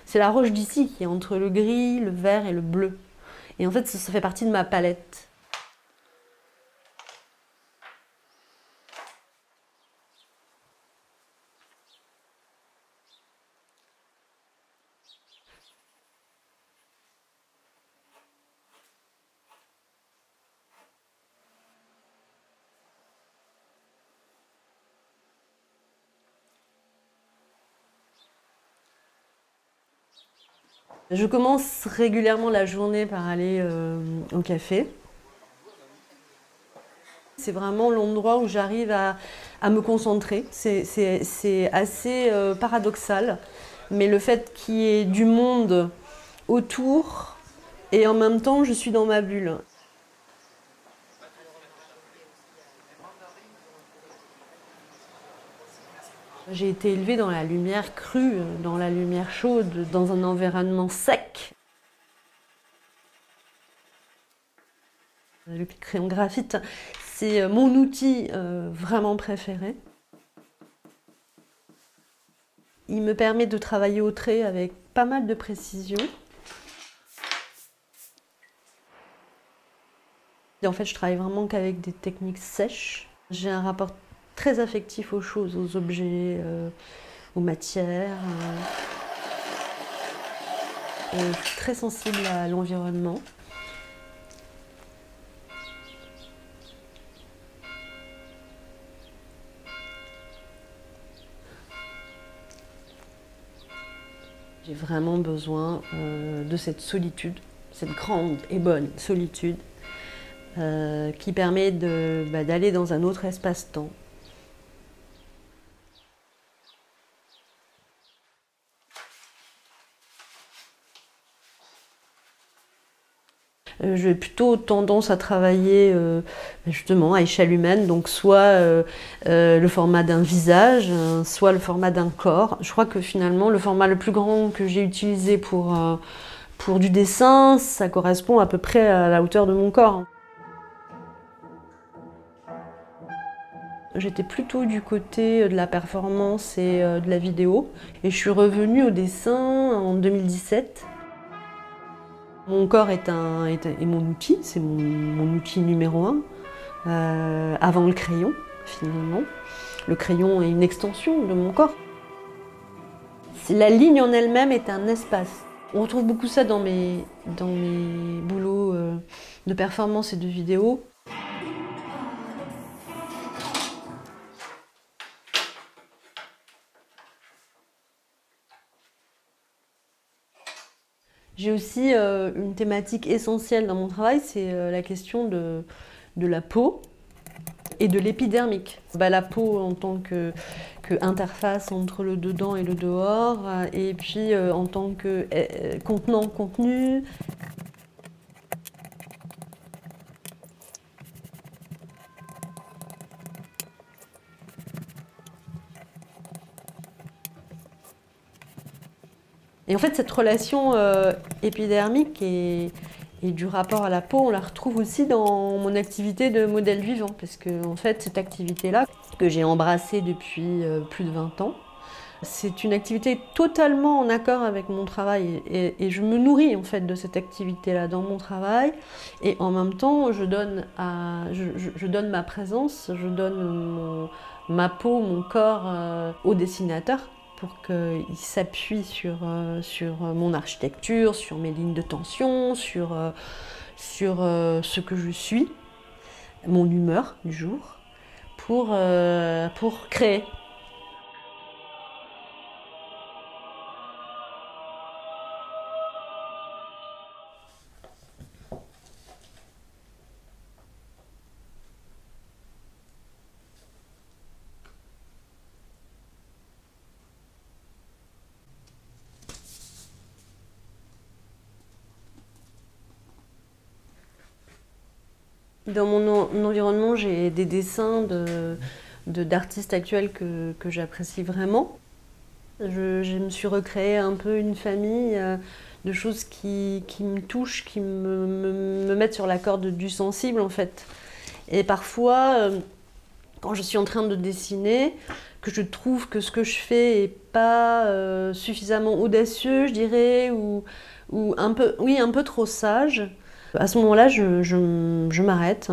C'est la roche d'ici qui est entre le gris, le vert et le bleu. Et en fait, ça fait partie de ma palette. Je commence régulièrement la journée par aller au café. C'est vraiment l'endroit où j'arrive à me concentrer. C'est assez paradoxal, mais le fait qu'il y ait du monde autour et en même temps je suis dans ma bulle. J'ai été élevée dans la lumière crue, dans la lumière chaude, dans un environnement sec. Le crayon graphite, c'est mon outil vraiment préféré. Il me permet de travailler au trait avec pas mal de précision. Et en fait, je travaille vraiment qu'avec des techniques sèches. J'ai un rapport très affectif aux choses, aux objets, aux matières. Je suis très sensible à l'environnement. J'ai vraiment besoin de cette solitude, cette grande et bonne solitude qui permet d'aller dans un autre espace-temps. J'ai plutôt tendance à travailler justement à échelle humaine, donc soit le format d'un visage, soit le format d'un corps. Je crois que finalement le format le plus grand que j'ai utilisé pour du dessin, ça correspond à peu près à la hauteur de mon corps. J'étais plutôt du côté de la performance et de la vidéo, et je suis revenue au dessin en 2017. Mon corps est mon outil, c'est mon outil numéro un, avant le crayon, finalement. Le crayon est une extension de mon corps. La ligne en elle-même est un espace. On retrouve beaucoup ça dans mes boulots de performance et de vidéo. J'ai aussi une thématique essentielle dans mon travail, c'est la question de la peau et de l'épidermique. La peau en tant que interface entre le dedans et le dehors, et puis en tant que contenant, contenu. Et en fait, cette relation épidermique et du rapport à la peau, on la retrouve aussi dans mon activité de modèle vivant, parce que en fait, cette activité-là, que j'ai embrassée depuis plus de 20 ans, c'est une activité totalement en accord avec mon travail, et je me nourris en fait de cette activité-là dans mon travail, et en même temps, je donne ma présence, je donne ma peau, mon corps au dessinateur, pour qu'il s'appuie sur mon architecture, sur mes lignes de tension, sur ce que je suis, mon humeur du jour, pour créer. Dans mon environnement, j'ai des dessins d'artistes actuels que j'apprécie vraiment. Je me suis recréé un peu une famille de choses qui me touchent, qui me mettent sur la corde du sensible en fait. Et parfois, quand je suis en train de dessiner, que je trouve que ce que je fais est pas suffisamment audacieux, je dirais, ou un peu, oui, un peu trop sage, à ce moment-là, je m'arrête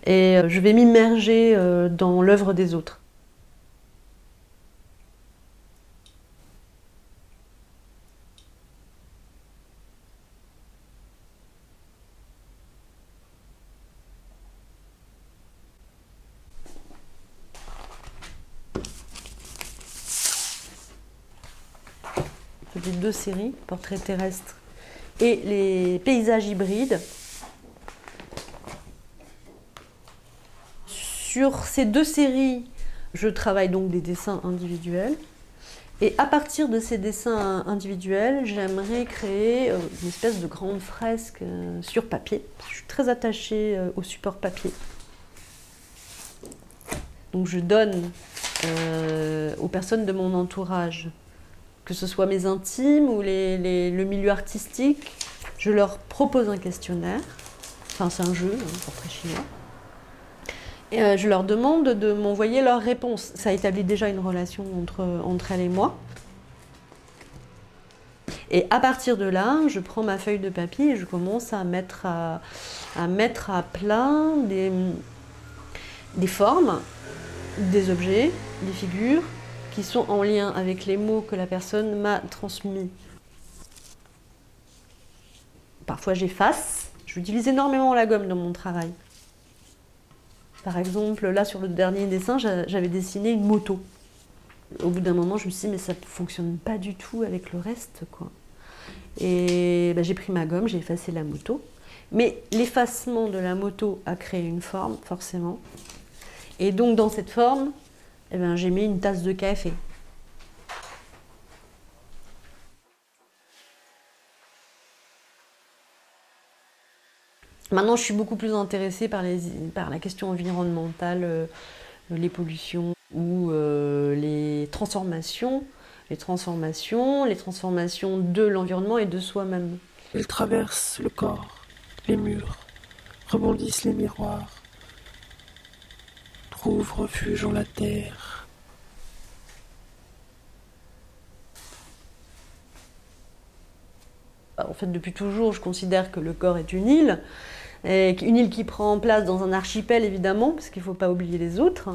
et je vais m'immerger dans l'œuvre des autres. Je fais 2 séries, portraits terrestres et les paysages hybrides. Sur ces 2 séries, je travaille donc des dessins individuels. Et à partir de ces dessins individuels, j'aimerais créer une espèce de grande fresque sur papier. Je suis très attachée au support papier. Donc je donne aux personnes de mon entourage, que ce soit mes intimes ou le milieu artistique, je leur propose un questionnaire. Enfin, c'est un jeu, un portrait chinois. Et je leur demande de m'envoyer leurs réponses. Ça établit déjà une relation entre elles et moi. Et à partir de là, je prends ma feuille de papier et je commence à mettre à plat des formes, des objets, des figures qui sont en lien avec les mots que la personne m'a transmis. Parfois j'efface. J'utilise énormément la gomme dans mon travail. Par exemple, là sur le dernier dessin, j'avais dessiné une moto. Au bout d'un moment, je me suis dit, mais ça ne fonctionne pas du tout avec le reste, quoi. Et j'ai pris ma gomme, j'ai effacé la moto. Mais l'effacement de la moto a créé une forme, forcément. Et donc, dans cette forme, j'ai mis une tasse de café. Maintenant, je suis beaucoup plus intéressée par la question environnementale, les pollutions ou les transformations de l'environnement et de soi-même. Elles traversent le corps, les murs, rebondissent les miroirs, trouvent refuge en la terre. En fait, depuis toujours, je considère que le corps est une île qui prend place dans un archipel, évidemment, parce qu'il ne faut pas oublier les autres.